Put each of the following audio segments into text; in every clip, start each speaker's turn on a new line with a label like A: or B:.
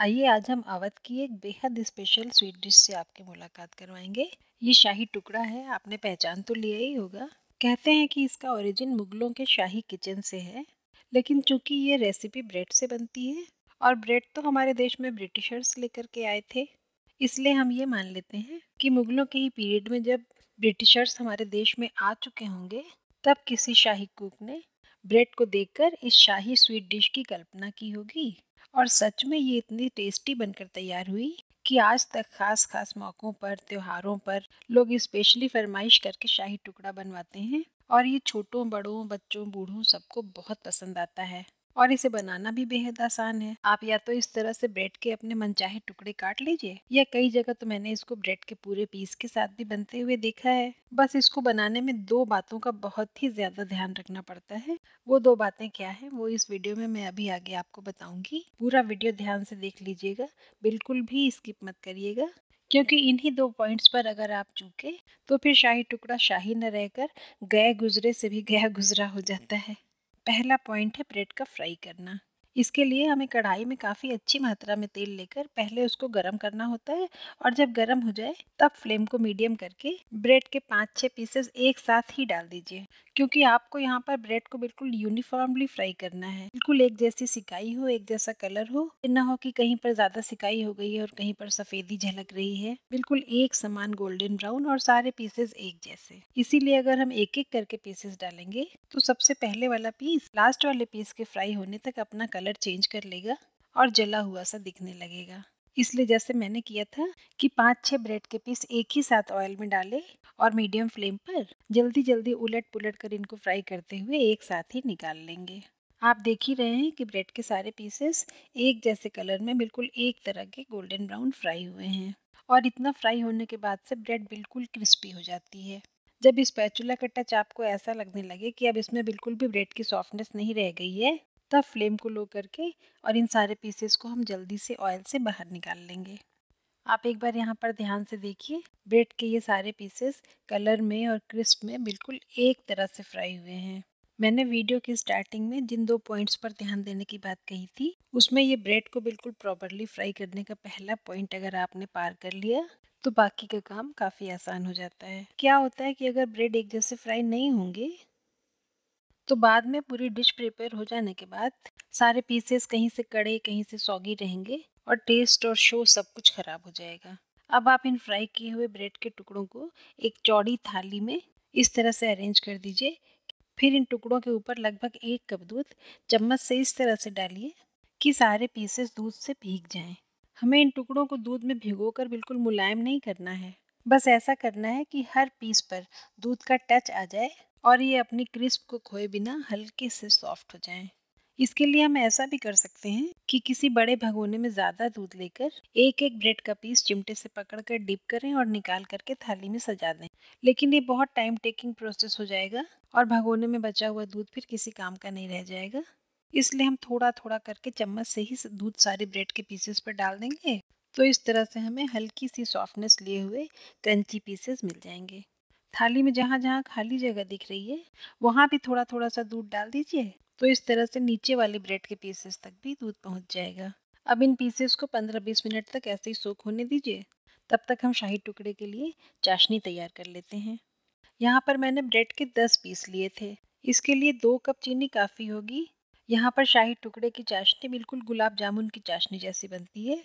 A: आइए आज हम अवध की एक बेहद स्पेशल स्वीट डिश से आपकी मुलाकात करवाएंगे। ये शाही टुकड़ा है, आपने पहचान तो लिया ही होगा। कहते हैं कि इसका ओरिजिन मुगलों के शाही किचन से है, लेकिन चूंकि ये रेसिपी ब्रेड से बनती है और ब्रेड तो हमारे देश में ब्रिटिशर्स लेकर के आए थे, इसलिए हम ये मान लेते हैं कि मुगलों के ही पीरियड में जब ब्रिटिशर्स हमारे देश में आ चुके होंगे, तब किसी शाही कुक ने ब्रेड को देखकर इस शाही स्वीट डिश की कल्पना की होगी। और सच में ये इतनी टेस्टी बनकर तैयार हुई कि आज तक खास खास मौक़ों पर, त्योहारों पर लोग स्पेशली फरमाइश करके शाही टुकड़ा बनवाते हैं और ये छोटों बड़ों बच्चों बूढ़ों सबको बहुत पसंद आता है। और इसे बनाना भी बेहद आसान है। आप या तो इस तरह से ब्रेड के अपने मनचाहे टुकड़े काट लीजिए, या कई जगह तो मैंने इसको ब्रेड के पूरे पीस के साथ भी बनते हुए देखा है। बस इसको बनाने में दो बातों का बहुत ही ज्यादा ध्यान रखना पड़ता है। वो दो बातें क्या है वो इस वीडियो में मैं अभी आगे आपको बताऊंगी। पूरा वीडियो ध्यान से देख लीजिएगा, बिल्कुल भी स्किप मत करिएगा, क्योंकि इन्हीं दो पॉइंट्स पर अगर आप चूके तो फिर शाही टुकड़ा शाही न रहकर गए गुजरे से भी गया गुजरा हो जाता है। पहला पॉइंट है ब्रेड का फ्राई करना। इसके लिए हमें कढ़ाई में काफ़ी अच्छी मात्रा में तेल लेकर पहले उसको गरम करना होता है, और जब गरम हो जाए तब फ्लेम को मीडियम करके ब्रेड के 5-6 पीसेस एक साथ ही डाल दीजिए, क्योंकि आपको यहाँ पर ब्रेड को बिल्कुल यूनिफॉर्मली फ्राई करना है। बिल्कुल एक जैसी सिकाई हो, एक जैसा कलर हो, ना हो कि कहीं पर ज़्यादा सिकाई हो गई है और कहीं पर सफ़ेदी झलक रही है। बिल्कुल एक समान गोल्डन ब्राउन और सारे पीसेस एक जैसे। इसीलिए अगर हम एक एक करके पीसेस डालेंगे तो सबसे पहले वाला पीस लास्ट वाले पीस के फ्राई होने तक अपना कलर चेंज कर लेगा और जला हुआ सा दिखने लगेगा। इसलिए जैसे मैंने किया था कि 5-6 ब्रेड के पीस एक ही साथ ऑयल में डाले और मीडियम फ्लेम पर जल्दी जल्दी उलट पुलट कर इनको फ्राई करते हुए एक साथ ही निकाल लेंगे। आप देख ही रहे हैं कि ब्रेड के सारे पीसेस एक जैसे कलर में बिल्कुल एक तरह के गोल्डन ब्राउन फ्राई हुए हैं, और इतना फ्राई होने के बाद से ब्रेड बिल्कुल क्रिस्पी हो जाती है। जब इस स्पैचुला का टच आपको ऐसा लगने लगे कि अब इसमें बिल्कुल भी ब्रेड की सॉफ्टनेस नहीं रह गई है, तब फ्लेम को लो करके और इन सारे पीसेस को हम जल्दी से ऑयल से बाहर निकाल लेंगे। आप एक बार यहाँ पर ध्यान से देखिए, ब्रेड के ये सारे पीसेस कलर में और क्रिस्प में बिल्कुल एक तरह से फ्राई हुए हैं। मैंने वीडियो की स्टार्टिंग में जिन दो पॉइंट्स पर ध्यान देने की बात कही थी, उसमें ये ब्रेड को बिल्कुल प्रॉपरली फ्राई करने का पहला पॉइंट अगर आपने पार कर लिया तो बाकी का काम काफ़ी आसान हो जाता है। क्या होता है कि अगर ब्रेड एक जैसे फ्राई नहीं होंगे तो बाद में पूरी डिश प्रिपेयर हो जाने के बाद सारे पीसेस कहीं से कड़े कहीं से सॉगी रहेंगे और टेस्ट और शो सब कुछ खराब हो जाएगा। अब आप इन फ्राई किए हुए ब्रेड के टुकड़ों को एक चौड़ी थाली में इस तरह से अरेंज कर दीजिए। फिर इन टुकड़ों के ऊपर लगभग 1 कप दूध चम्मच से इस तरह से डालिए कि सारे पीसेस दूध से भीग जाएं। हमें इन टुकड़ों को दूध में भिगोकर बिल्कुल मुलायम नहीं करना है, बस ऐसा करना है कि हर पीस पर दूध का टच आ जाए और ये अपनी क्रिस्प को खोए बिना हल्के से सॉफ्ट हो जाएं। इसके लिए हम ऐसा भी कर सकते हैं कि किसी बड़े भगोने में ज़्यादा दूध लेकर एक एक ब्रेड का पीस चिमटे से पकड़कर डिप करें और निकाल करके थाली में सजा दें। लेकिन ये बहुत टाइम टेकिंग प्रोसेस हो जाएगा और भगोने में बचा हुआ दूध फिर किसी काम का नहीं रह जाएगा। इसलिए हम थोड़ा थोड़ा करके चम्मच से ही दूध सारे ब्रेड के पीसेस पर डाल देंगे, तो इस तरह से हमें हल्की सी सॉफ्टनेस लिए हुए क्रंची पीसेस मिल जाएंगे। थाली में जहाँ जहाँ खाली जगह दिख रही है वहाँ भी थोड़ा थोड़ा सा दूध डाल दीजिए, तो इस तरह से नीचे वाले ब्रेड के पीसेस तक भी दूध पहुँच जाएगा। अब इन पीसेस को 15-20 मिनट तक ऐसे ही सोक होने दीजिए। तब तक हम शाही टुकड़े के लिए चाशनी तैयार कर लेते हैं। यहाँ पर मैंने ब्रेड के 10 पीस लिए थे। इसके लिए 2 कप चीनी काफ़ी होगी। यहाँ पर शाही टुकड़े की चाशनी बिल्कुल गुलाब जामुन की चाशनी जैसी बनती है,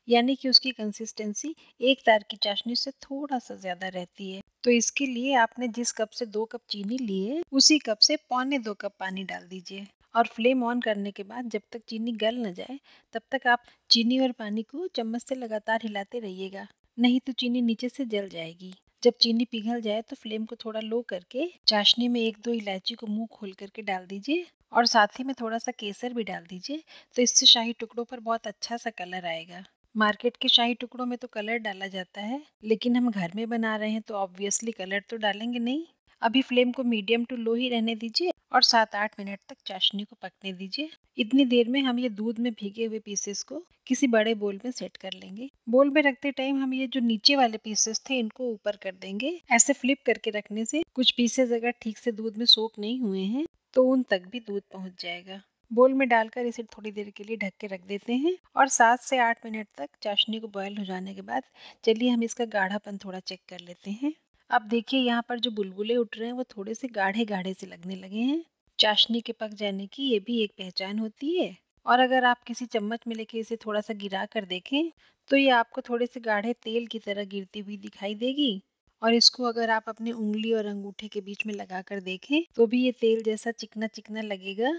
A: यानी कि उसकी कंसिस्टेंसी एक तार की चाशनी से थोड़ा सा ज़्यादा रहती है। तो इसके लिए आपने जिस कप से 2 कप चीनी लिए उसी कप से 1.25 कप पानी डाल दीजिए, और फ्लेम ऑन करने के बाद जब तक चीनी गल न जाए तब तक आप चीनी और पानी को चम्मच से लगातार हिलाते रहिएगा, नहीं तो चीनी नीचे से जल जाएगी। जब चीनी पिघल जाए तो फ्लेम को थोड़ा लो करके चाशनी में 1-2 इलायची को मुंह खोल करके डाल दीजिए, और साथ ही में थोड़ा सा केसर भी डाल दीजिए, तो इससे शाही टुकड़ों पर बहुत अच्छा सा कलर आएगा। मार्केट के शाही टुकड़ों में तो कलर डाला जाता है, लेकिन हम घर में बना रहे हैं तो ऑब्वियसली कलर तो डालेंगे नहीं। अभी फ्लेम को मीडियम टू लो ही रहने दीजिए और 7-8 मिनट तक चाशनी को पकने दीजिए। इतनी देर में हम ये दूध में भीगे हुए पीसेस को किसी बड़े बोल में सेट कर लेंगे। बोल में रखते टाइम हम ये जो नीचे वाले पीसेस थे इनको ऊपर कर देंगे। ऐसे फ्लिप करके रखने से कुछ पीसेस अगर ठीक से दूध में सोक नहीं हुए हैं तो उन तक भी दूध पहुंच जाएगा। बोल में डालकर इसे थोड़ी देर के लिए ढक के रख देते हैं और 7 से 8 मिनट तक चाशनी को बॉयल हो जाने के बाद चलिए हम इसका गाढ़ापन थोड़ा चेक कर लेते हैं। अब देखिए यहाँ पर जो बुलबुले उठ रहे हैं वो थोड़े से गाढ़े गाढ़े से लगने लगे हैं। चाशनी के पक जाने की ये भी एक पहचान होती है। और अगर आप किसी चम्मच में लेके इसे थोड़ा सा गिरा कर देखें तो ये आपको थोड़े से गाढ़े तेल की तरह गिरती हुई दिखाई देगी। और इसको अगर आप अपनी उंगली और अंगूठे के बीच में लगा कर देखें तो भी ये तेल जैसा चिकना चिकना लगेगा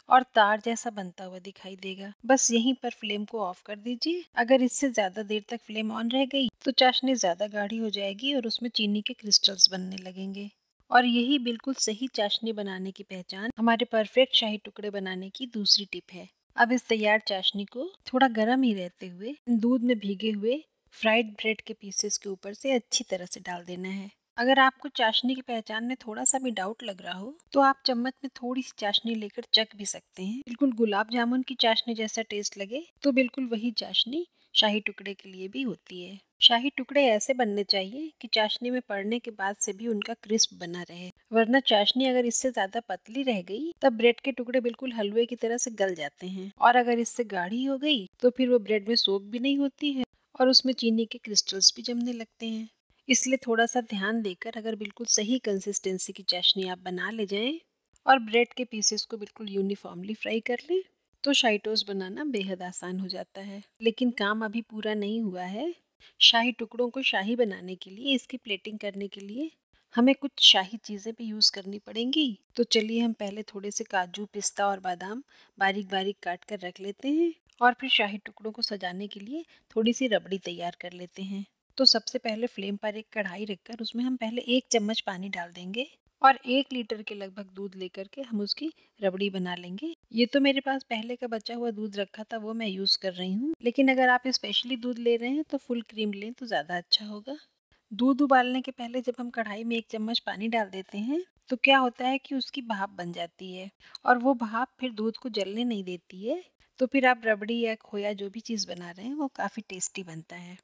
A: और तार जैसा बनता हुआ दिखाई देगा। बस यहीं पर फ्लेम को ऑफ कर दीजिए। अगर इससे ज़्यादा देर तक फ्लेम ऑन रह गई तो चाशनी ज़्यादा गाढ़ी हो जाएगी और उसमें चीनी के क्रिस्टल्स बनने लगेंगे। और यही बिल्कुल सही चाशनी बनाने की पहचान, हमारे परफेक्ट शाही टुकड़े बनाने की दूसरी टिप है। अब इस तैयार चाशनी को थोड़ा गर्म ही रहते हुए दूध में भीगे हुए फ्राइड ब्रेड के पीसेस के ऊपर से अच्छी तरह से डाल देना है। अगर आपको चाशनी की पहचान में थोड़ा सा भी डाउट लग रहा हो तो आप चम्मच में थोड़ी सी चाशनी लेकर चख भी सकते हैं। बिल्कुल गुलाब जामुन की चाशनी जैसा टेस्ट लगे तो बिल्कुल वही चाशनी शाही टुकड़े के लिए भी होती है। शाही टुकड़े ऐसे बनने चाहिए कि चाशनी में पड़ने के बाद से भी उनका क्रिस्प बना रहे, वरना चाशनी अगर इससे ज्यादा पतली रह गई तब ब्रेड के टुकड़े बिल्कुल हलवे की तरह से गल जाते हैं। और अगर इससे गाढ़ी हो गई तो फिर वो ब्रेड में सोक भी नहीं होती है और उसमें चीनी के क्रिस्टल्स भी जमने लगते हैं। इसलिए थोड़ा सा ध्यान देकर अगर बिल्कुल सही कंसिस्टेंसी की चाशनी आप बना ले जाएं और ब्रेड के पीसेस को बिल्कुल यूनिफॉर्मली फ्राई कर लें तो शाही टोस्ट बनाना बेहद आसान हो जाता है। लेकिन काम अभी पूरा नहीं हुआ है। शाही टुकड़ों को शाही बनाने के लिए, इसकी प्लेटिंग करने के लिए हमें कुछ शाही चीज़ें भी यूज़ करनी पड़ेंगी। तो चलिए हम पहले थोड़े से काजू, पिस्ता और बादाम बारीक बारीक काट कर रख लेते हैं और फिर शाही टुकड़ों को सजाने के लिए थोड़ी सी रबड़ी तैयार कर लेते हैं। तो सबसे पहले फ्लेम पर एक कढ़ाई रखकर उसमें हम पहले 1 चम्मच पानी डाल देंगे और 1 लीटर के लगभग दूध लेकर के हम उसकी रबड़ी बना लेंगे। ये तो मेरे पास पहले का बचा हुआ दूध रखा था, वो मैं यूज़ कर रही हूँ। लेकिन अगर आप स्पेशली दूध ले रहे हैं तो फुल क्रीम लें तो ज़्यादा अच्छा होगा। दूध उबालने के पहले जब हम कढ़ाई में 1 चम्मच पानी डाल देते हैं तो क्या होता है कि उसकी भाप बन जाती है और वो भाप फिर दूध को जलने नहीं देती है। तो फिर आप रबड़ी या खोया जो भी चीज़ बना रहे हैं वो काफ़ी टेस्टी बनता है।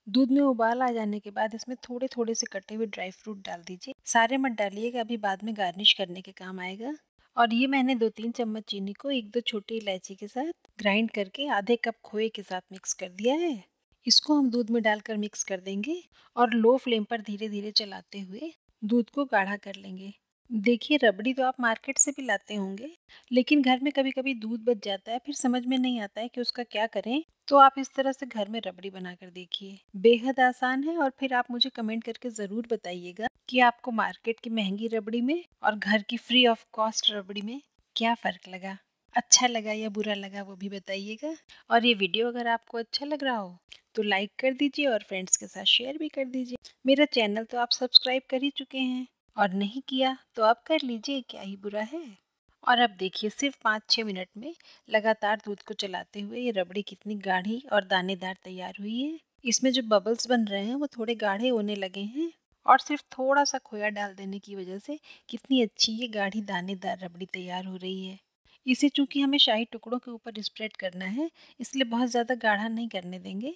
A: दूध में उबाल आ जाने के बाद इसमें थोड़े थोड़े से कटे हुए ड्राई फ्रूट डाल दीजिए। सारे मत डालिएगा, अभी बाद में गार्निश करने के काम आएगा। और ये मैंने 2-3 चम्मच चीनी को 1-2 छोटी इलायची के साथ ग्राइंड करके आधे कप खोए के साथ मिक्स कर दिया है। इसको हम दूध में डालकर मिक्स कर देंगे और लो फ्लेम पर धीरे धीरे चलाते हुए दूध को गाढ़ा कर लेंगे। देखिए, रबड़ी तो आप मार्केट से भी लाते होंगे, लेकिन घर में कभी कभी दूध बच जाता है, फिर समझ में नहीं आता है कि उसका क्या करें। तो आप इस तरह से घर में रबड़ी बनाकर देखिए, बेहद आसान है। और फिर आप मुझे कमेंट करके ज़रूर बताइएगा कि आपको मार्केट की महंगी रबड़ी में और घर की फ्री ऑफ कॉस्ट रबड़ी में क्या फ़र्क लगा। अच्छा लगा या बुरा लगा वो भी बताइएगा। और ये वीडियो अगर आपको अच्छा लग रहा हो तो लाइक कर दीजिए और फ्रेंड्स के साथ शेयर भी कर दीजिए। मेरा चैनल तो आप सब्सक्राइब कर ही चुके हैं और नहीं किया तो आप कर लीजिए, क्या ही बुरा है। और अब देखिए, सिर्फ 5-6 मिनट में लगातार दूध को चलाते हुए ये रबड़ी कितनी गाढ़ी और दानेदार तैयार हुई है। इसमें जो बबल्स बन रहे हैं वो थोड़े गाढ़े होने लगे हैं और सिर्फ थोड़ा सा खोया डाल देने की वजह से कितनी अच्छी ये गाढ़ी दानेदार रबड़ी तैयार हो रही है। इसे चूंकि हमें शाही टुकड़ों के ऊपर स्प्रेड करना है, इसलिए बहुत ज़्यादा गाढ़ा नहीं करने देंगे।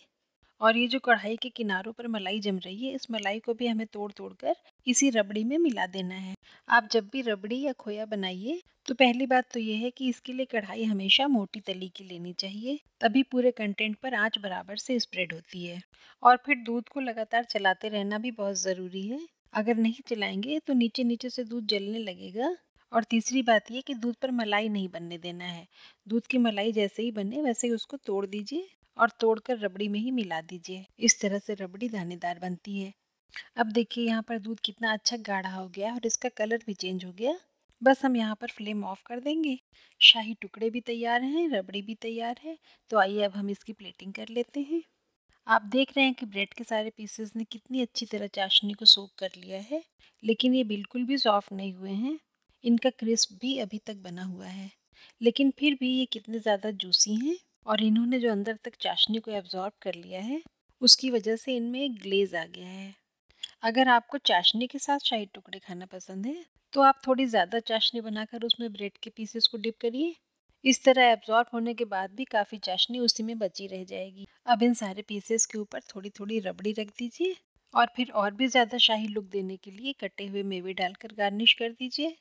A: और ये जो कढ़ाई के किनारों पर मलाई जम रही है, इस मलाई को भी हमें तोड़ तोड़ कर इसी रबड़ी में मिला देना है। आप जब भी रबड़ी या खोया बनाइए तो पहली बात तो ये है कि इसके लिए कढ़ाई हमेशा मोटी तली की लेनी चाहिए, तभी पूरे कंटेंट पर आंच बराबर से स्प्रेड होती है। और फिर दूध को लगातार चलाते रहना भी बहुत ज़रूरी है। अगर नहीं चलाएंगे तो नीचे नीचे से दूध जलने लगेगा। और तीसरी बात ये कि दूध पर मलाई नहीं बनने देना है। दूध की मलाई जैसे ही बने वैसे ही उसको तोड़ दीजिए और तोड़कर रबड़ी में ही मिला दीजिए। इस तरह से रबड़ी दानेदार बनती है। अब देखिए, यहाँ पर दूध कितना अच्छा गाढ़ा हो गया और इसका कलर भी चेंज हो गया। बस हम यहाँ पर फ्लेम ऑफ कर देंगे। शाही टुकड़े भी तैयार हैं, रबड़ी भी तैयार है। तो आइए अब हम इसकी प्लेटिंग कर लेते हैं। आप देख रहे हैं कि ब्रेड के सारे पीसेस ने कितनी अच्छी तरह चाशनी को सोक कर लिया है, लेकिन ये बिल्कुल भी सॉफ्ट नहीं हुए हैं। इनका क्रिस्प भी अभी तक बना हुआ है, लेकिन फिर भी ये कितने ज़्यादा जूसी हैं। और इन्होंने जो अंदर तक चाशनी को एब्जॉर्ब कर लिया है उसकी वजह से इनमें एक ग्लेज आ गया है। अगर आपको चाशनी के साथ शाही टुकड़े खाना पसंद है तो आप थोड़ी ज़्यादा चाशनी बनाकर उसमें ब्रेड के पीसेस को डिप करिए। इस तरह एब्जॉर्ब होने के बाद भी काफ़ी चाशनी उसी में बची रह जाएगी। अब इन सारे पीसेस के ऊपर थोड़ी थोड़ी रबड़ी रख दीजिए और फिर और भी ज़्यादा शाही लुक देने के लिए कटे हुए मेवे डालकर गार्निश कर दीजिए।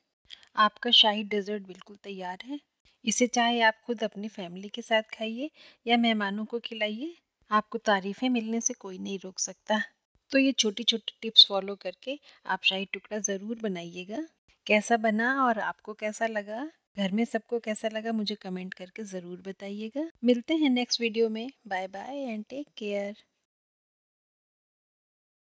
A: आपका शाही डेजर्ट बिल्कुल तैयार है। इसे चाहे आप खुद अपनी फैमिली के साथ खाइए या मेहमानों को खिलाइए, आपको तारीफ़ें मिलने से कोई नहीं रोक सकता। तो ये छोटी-छोटी टिप्स फॉलो करके आप शाही टुकड़ा ज़रूर बनाइएगा। कैसा बना और आपको कैसा लगा? घर में सबको कैसा लगा मुझे कमेंट करके ज़रूर बताइएगा। मिलते हैं नेक्स्ट वीडियो में। Bye bye and take care.